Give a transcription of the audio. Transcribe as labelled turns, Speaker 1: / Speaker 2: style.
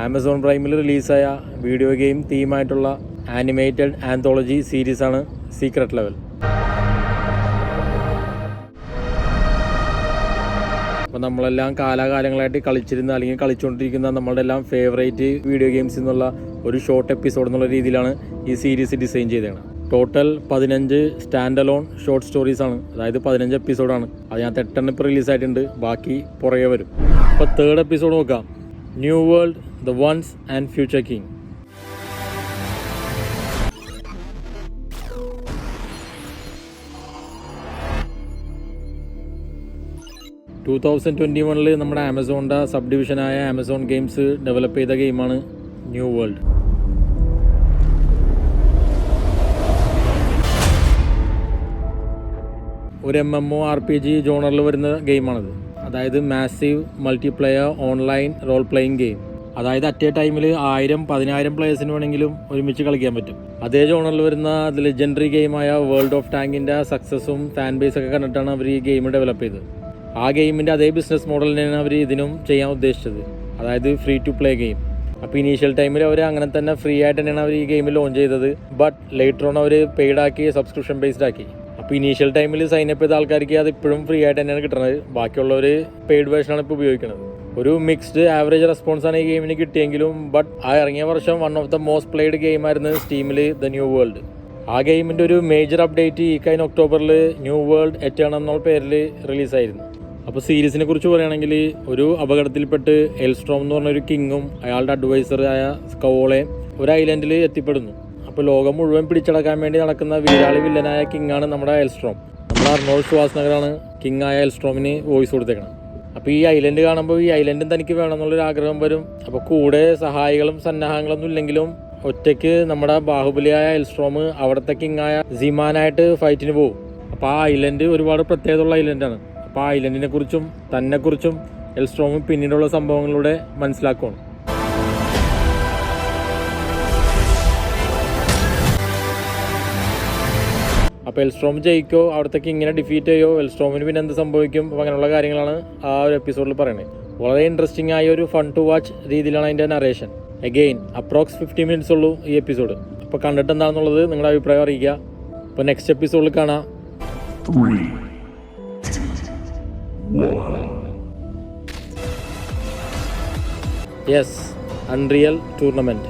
Speaker 1: Amazon പ്രൈമിൽ റിലീസായ video game തീമായിട്ടുള്ള ആനിമേറ്റഡ് ആന്തോളജി സീരീസാണ് സീക്രട്ട് ലെവൽ. അപ്പോൾ നമ്മളെല്ലാം കാലാകാലങ്ങളായിട്ട് കളിച്ചിരുന്ന അല്ലെങ്കിൽ കളിച്ചുകൊണ്ടിരിക്കുന്ന നമ്മളുടെ എല്ലാം ഫേവറേറ്റ് വീഡിയോ ഗെയിംസ് എന്നുള്ള ഒരു ഷോർട്ട് എപ്പിസോഡ് എന്നുള്ള രീതിയിലാണ് ഈ സീരീസ് ഡിസൈൻ ചെയ്തത്. ടോട്ടൽ 15 സ്റ്റാൻഡ് അലോൺ ഷോർട്ട് സ്റ്റോറീസാണ്, അതായത് 15 എപ്പിസോഡാണ്. അതിനകത്ത് 8 ഇപ്പോൾ റിലീസായിട്ടുണ്ട്, ബാക്കി പുറകെ വരും. അപ്പോൾ 3rd എപ്പിസോഡ് നോക്കാം. New world, the once and future king. നമ്മുടെ ആമസോണിൻ്റെ സബ് ഡിവിഷനായ ആമസോൺ ഗെയിംസ് ഡെവലപ്പ് ചെയ്ത ഗെയിമാണ് ന്യൂ വേൾഡ്. ഒരു MMORPG ജോണറിൽ വരുന്ന ഗെയിമാണിത്. അതായത് massive multiplayer online role playing game. അതായത് അറ്റ് എ ടൈമിൽ 1000-10,000 പ്ലേയേഴ്സിന് വേണമെങ്കിലും ഒരുമിച്ച് കളിക്കാൻ പറ്റും. അതേ ജോണറിൽ വരുന്ന ലെജൻഡറി ഗെയിമായ വേൾഡ് ഓഫ് ടാങ്കിൻ്റെ സക്സസും ഫാൻ ബേസൊക്കെ കണ്ടിട്ടാണ് അവർ ഈ ഗെയിം ഡെവലപ്പ് ചെയ്തത്. ആ ഗെയിമിൻ്റെ അതേ ബിസിനസ് മോഡലിനാണ് അവർ ഇതിനും ചെയ്യാൻ ഉദ്ദേശിച്ചത്, അതായത് ഫ്രീ ടു പ്ലേ ഗെയിം. അപ്പോൾ ഇനീഷ്യൽ ടൈമിൽ അവർ അങ്ങനെ തന്നെ ഫ്രീ ആയിട്ട് തന്നെയാണ് അവർ ഈ ഗെയിം ലോഞ്ച് ചെയ്തത്. ബട്ട് ലേറ്റർ ഓൺ അവർ പെയ്ഡ് ആക്കി, സബ്സ്ക്രിപ്ഷൻ ബേസ്ഡ് ആക്കി. അപ്പോൾ ഇനീഷ്യൽ ടൈമിൽ സൈനപ്പ് ചെയ്ത ആൾക്കാർക്ക് അത് ഇപ്പോഴും ഫ്രീ ആയിട്ട് തന്നെയാണ് കിട്ടുന്നത്. ബാക്കിയുള്ളവർ പെയ്ഡ് വേർഷനാണ് ഇപ്പോൾ ഉപയോഗിക്കുന്നത്. ഒരു മിക്സ്ഡ് ആവറേജ് റെസ്പോൺസാണ് ഈ ഗെയിമിന് കിട്ടിയെങ്കിലും ബട്ട് ആ ഇറങ്ങിയ വർഷം one of the most played ഗെയിമായിരുന്നു സ്റ്റീമിൽ ദ ന്യൂ വേൾഡ്. ആ ഗെയിമിൻ്റെ ഒരു മേജർ അപ്ഡേറ്റ് ഈ കഴിഞ്ഞ ഒക്ടോബറിൽ ന്യൂ വേൾഡ് എറ്റേൺ എന്നുള്ള പേരിൽ റിലീസായിരുന്നു. അപ്പോൾ സീരീസിനെ കുറിച്ച് പറയുകയാണെങ്കിൽ, ഒരു അപകടത്തിൽപ്പെട്ട് എൽസ്ട്രോം എന്ന് പറഞ്ഞൊരു കിങ്ങും അയാളുടെ അഡ്വൈസറായ സ്കവോളെ ഒരു ഐലൻഡിൽ എത്തിപ്പെടുന്നു. അപ്പോൾ ലോകം മുഴുവൻ പിടിച്ചടക്കാൻ വേണ്ടി നടക്കുന്ന വീരാളി വില്ലനായ കിങ്ങാണ് നമ്മുടെ എൽസ്ട്രോം. നമ്മുടെ അർണോൾഡ് ഷ്വാസ്നഗറാണ് കിങ് ആയ എൽസ്ട്രോമിന് വോയിസ് കൊടുത്തേക്കണം. അപ്പോൾ ഈ ഐലൻഡ് കാണുമ്പോൾ ഈ ഐലൻഡും തനിക്ക് വേണമെന്നുള്ളൊരു ആഗ്രഹം വരും. അപ്പോൾ കൂടെ സഹായികളും സന്നാഹങ്ങളൊന്നും ഇല്ലെങ്കിലും ഒറ്റയ്ക്ക് നമ്മുടെ ബാഹുബലിയായ എൽസ്ട്രോം അവിടുത്തെ കിങ്ങായ സിമാനായിട്ട് ഫൈറ്റിന് പോകും. അപ്പോൾ ആ ഐലൻഡ് ഒരുപാട് പ്രത്യേകതയുള്ള ഐലൻഡാണ്. അപ്പോൾ ആ ഐലൻഡിനെ കുറിച്ചും തന്നെക്കുറിച്ചും എൽസ്ട്രോം പിന്നീടുള്ള സംഭവങ്ങളിലൂടെ മനസ്സിലാക്കുകയാണ്. അപ്പോൾ എൽസ്ട്രോം ജയിക്കോ, അവിടത്തേക്ക് ഇങ്ങനെ ഡിഫീറ്റ് ചെയ്യോ, എൽസ്ട്രോമിന് പിന്നെ എന്ത് സംഭവിക്കും, അപ്പോൾ അങ്ങനെയുള്ള കാര്യങ്ങളാണ് ആ ഒരു എപ്പിസോഡിൽ പറയുന്നത്. വളരെ ഇൻട്രസ്റ്റിംഗ് ആയ ഒരു ഫൺ ടു വാച്ച് രീതിയിലാണ് അതിൻ്റെ നറേഷൻ. അഗെയിൻ അപ്രോക്സ് 50 മിനിറ്റ്സ് ഉള്ളൂ ഈ എപ്പിസോഡ്. അപ്പോൾ കണ്ടിട്ട് എന്താണെന്നുള്ളത് നിങ്ങളുടെ അഭിപ്രായം അറിയിക്കുക. അപ്പോൾ നെക്സ്റ്റ് എപ്പിസോഡിൽ കാണാം.
Speaker 2: 3, 2, 1.
Speaker 1: Yes, unreal tournament.